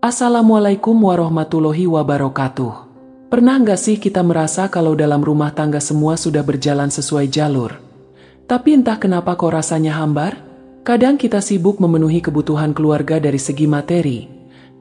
Assalamualaikum warahmatullahi wabarakatuh. Pernah nggak sih kita merasa kalau dalam rumah tangga semua sudah berjalan sesuai jalur? Tapi entah kenapa kok rasanya hambar? Kadang kita sibuk memenuhi kebutuhan keluarga dari segi materi,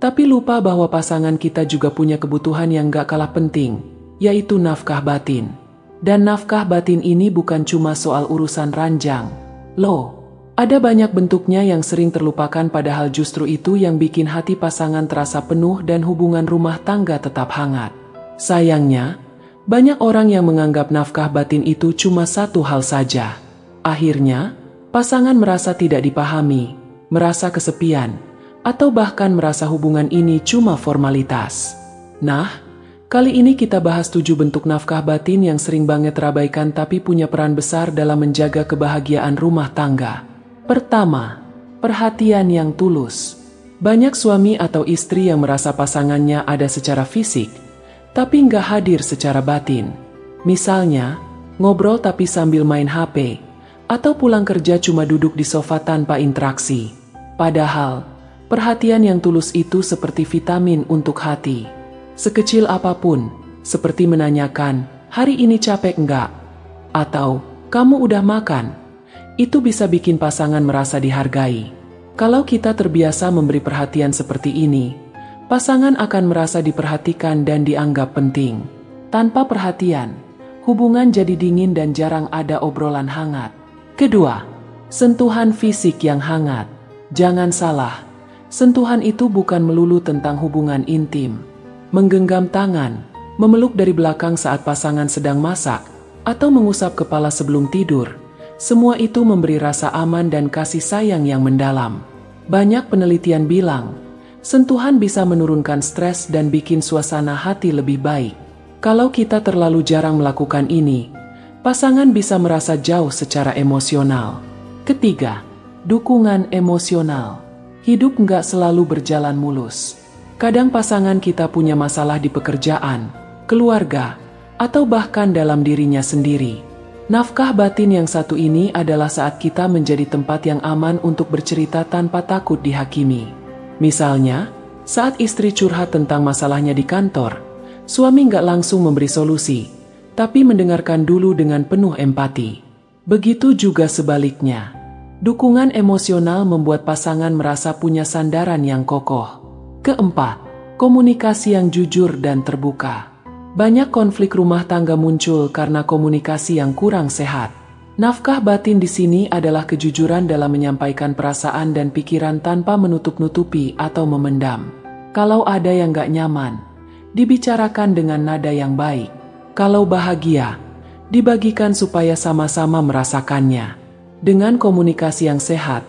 tapi lupa bahwa pasangan kita juga punya kebutuhan yang nggak kalah penting, yaitu nafkah batin. Dan nafkah batin ini bukan cuma soal urusan ranjang. Loh, ada banyak bentuknya yang sering terlupakan, padahal justru itu yang bikin hati pasangan terasa penuh dan hubungan rumah tangga tetap hangat. Sayangnya, banyak orang yang menganggap nafkah batin itu cuma satu hal saja. Akhirnya, pasangan merasa tidak dipahami, merasa kesepian, atau bahkan merasa hubungan ini cuma formalitas. Nah, kali ini kita bahas 7 bentuk nafkah batin yang sering banget terabaikan tapi punya peran besar dalam menjaga kebahagiaan rumah tangga. Pertama, perhatian yang tulus. Banyak suami atau istri yang merasa pasangannya ada secara fisik, tapi nggak hadir secara batin. Misalnya, ngobrol tapi sambil main HP, atau pulang kerja cuma duduk di sofa tanpa interaksi. Padahal, perhatian yang tulus itu seperti vitamin untuk hati. Sekecil apapun, seperti menanyakan, hari ini capek nggak? Atau, kamu udah makan? Itu bisa bikin pasangan merasa dihargai. Kalau kita terbiasa memberi perhatian seperti ini, pasangan akan merasa diperhatikan dan dianggap penting. Tanpa perhatian, hubungan jadi dingin dan jarang ada obrolan hangat. Kedua, sentuhan fisik yang hangat. Jangan salah, sentuhan itu bukan melulu tentang hubungan intim. Menggenggam tangan, memeluk dari belakang saat pasangan sedang masak, atau mengusap kepala sebelum tidur, semua itu memberi rasa aman dan kasih sayang yang mendalam. Banyak penelitian bilang, sentuhan bisa menurunkan stres dan bikin suasana hati lebih baik. Kalau kita terlalu jarang melakukan ini, pasangan bisa merasa jauh secara emosional. Ketiga, dukungan emosional. Hidup nggak selalu berjalan mulus. Kadang pasangan kita punya masalah di pekerjaan, keluarga, atau bahkan dalam dirinya sendiri. Nafkah batin yang satu ini adalah saat kita menjadi tempat yang aman untuk bercerita tanpa takut dihakimi. Misalnya, saat istri curhat tentang masalahnya di kantor, suami nggak langsung memberi solusi, tapi mendengarkan dulu dengan penuh empati. Begitu juga sebaliknya. Dukungan emosional membuat pasangan merasa punya sandaran yang kokoh. Keempat, komunikasi yang jujur dan terbuka. Banyak konflik rumah tangga muncul karena komunikasi yang kurang sehat. Nafkah batin di sini adalah kejujuran dalam menyampaikan perasaan dan pikiran tanpa menutup-nutupi atau memendam. Kalau ada yang gak nyaman, dibicarakan dengan nada yang baik. Kalau bahagia, dibagikan supaya sama-sama merasakannya. Dengan komunikasi yang sehat,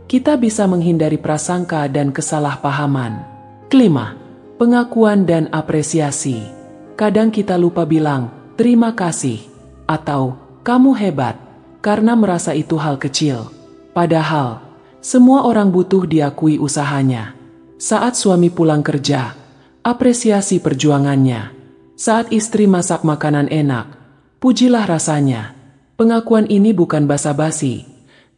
kita bisa menghindari prasangka dan kesalahpahaman. Kelima, pengakuan dan apresiasi. Kadang kita lupa bilang, terima kasih, atau kamu hebat, karena merasa itu hal kecil. Padahal, semua orang butuh diakui usahanya. Saat suami pulang kerja, apresiasi perjuangannya. Saat istri masak makanan enak, pujilah rasanya. Pengakuan ini bukan basa-basi,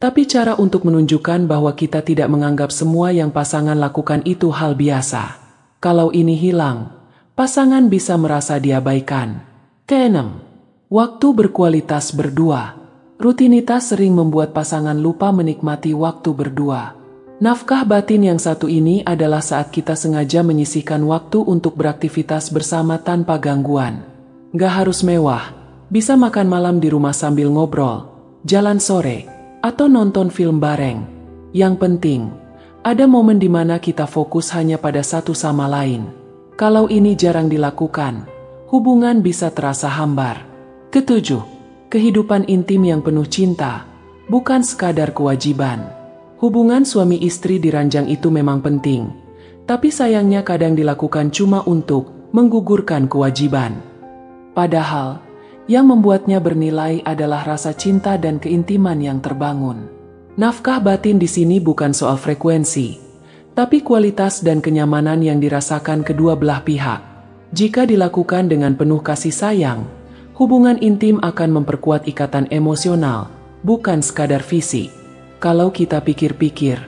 tapi cara untuk menunjukkan bahwa kita tidak menganggap semua yang pasangan lakukan itu hal biasa. Kalau ini hilang, pasangan bisa merasa diabaikan. Keenam, waktu berkualitas berdua. Rutinitas sering membuat pasangan lupa menikmati waktu berdua. Nafkah batin yang satu ini adalah saat kita sengaja menyisihkan waktu untuk beraktivitas bersama tanpa gangguan. Gak harus mewah, bisa makan malam di rumah sambil ngobrol, jalan sore, atau nonton film bareng. Yang penting, ada momen di mana kita fokus hanya pada satu sama lain. Kalau ini jarang dilakukan, hubungan bisa terasa hambar. Ketujuh, kehidupan intim yang penuh cinta, bukan sekadar kewajiban. Hubungan suami istri di ranjang itu memang penting, tapi sayangnya kadang dilakukan cuma untuk menggugurkan kewajiban. Padahal, yang membuatnya bernilai adalah rasa cinta dan keintiman yang terbangun. Nafkah batin di sini bukan soal frekuensi, tapi kualitas dan kenyamanan yang dirasakan kedua belah pihak. Jika dilakukan dengan penuh kasih sayang, hubungan intim akan memperkuat ikatan emosional, bukan sekadar fisik. Kalau kita pikir-pikir,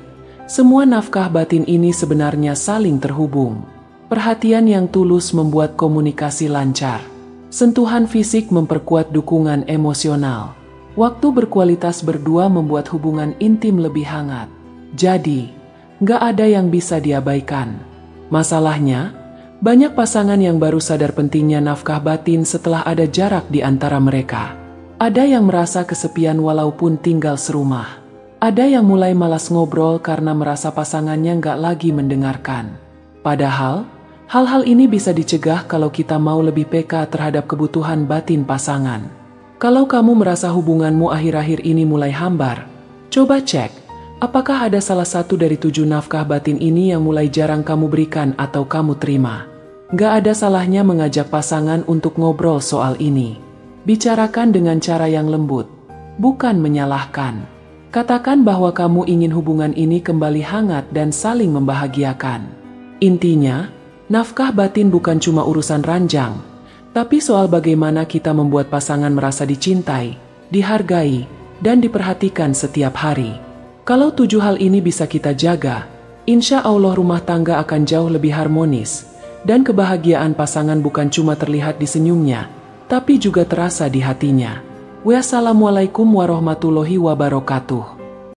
Semua nafkah batin ini sebenarnya saling terhubung. Perhatian yang tulus membuat komunikasi lancar. Sentuhan fisik memperkuat dukungan emosional. Waktu berkualitas berdua membuat hubungan intim lebih hangat. Jadi, nggak ada yang bisa diabaikan. Masalahnya, banyak pasangan yang baru sadar pentingnya nafkah batin setelah ada jarak di antara mereka. Ada yang merasa kesepian walaupun tinggal serumah. Ada yang mulai malas ngobrol karena merasa pasangannya nggak lagi mendengarkan. Padahal, hal-hal ini bisa dicegah kalau kita mau lebih peka terhadap kebutuhan batin pasangan. Kalau kamu merasa hubunganmu akhir-akhir ini mulai hambar, coba cek, apakah ada salah satu dari 7 nafkah batin ini yang mulai jarang kamu berikan atau kamu terima. Nggak ada salahnya mengajak pasangan untuk ngobrol soal ini. Bicarakan dengan cara yang lembut, bukan menyalahkan. Katakan bahwa kamu ingin hubungan ini kembali hangat dan saling membahagiakan. Intinya, nafkah batin bukan cuma urusan ranjang, tapi soal bagaimana kita membuat pasangan merasa dicintai, dihargai, dan diperhatikan setiap hari. Kalau 7 hal ini bisa kita jaga, insya Allah rumah tangga akan jauh lebih harmonis, dan kebahagiaan pasangan bukan cuma terlihat di senyumnya, tapi juga terasa di hatinya. Wassalamualaikum warahmatullahi wabarakatuh.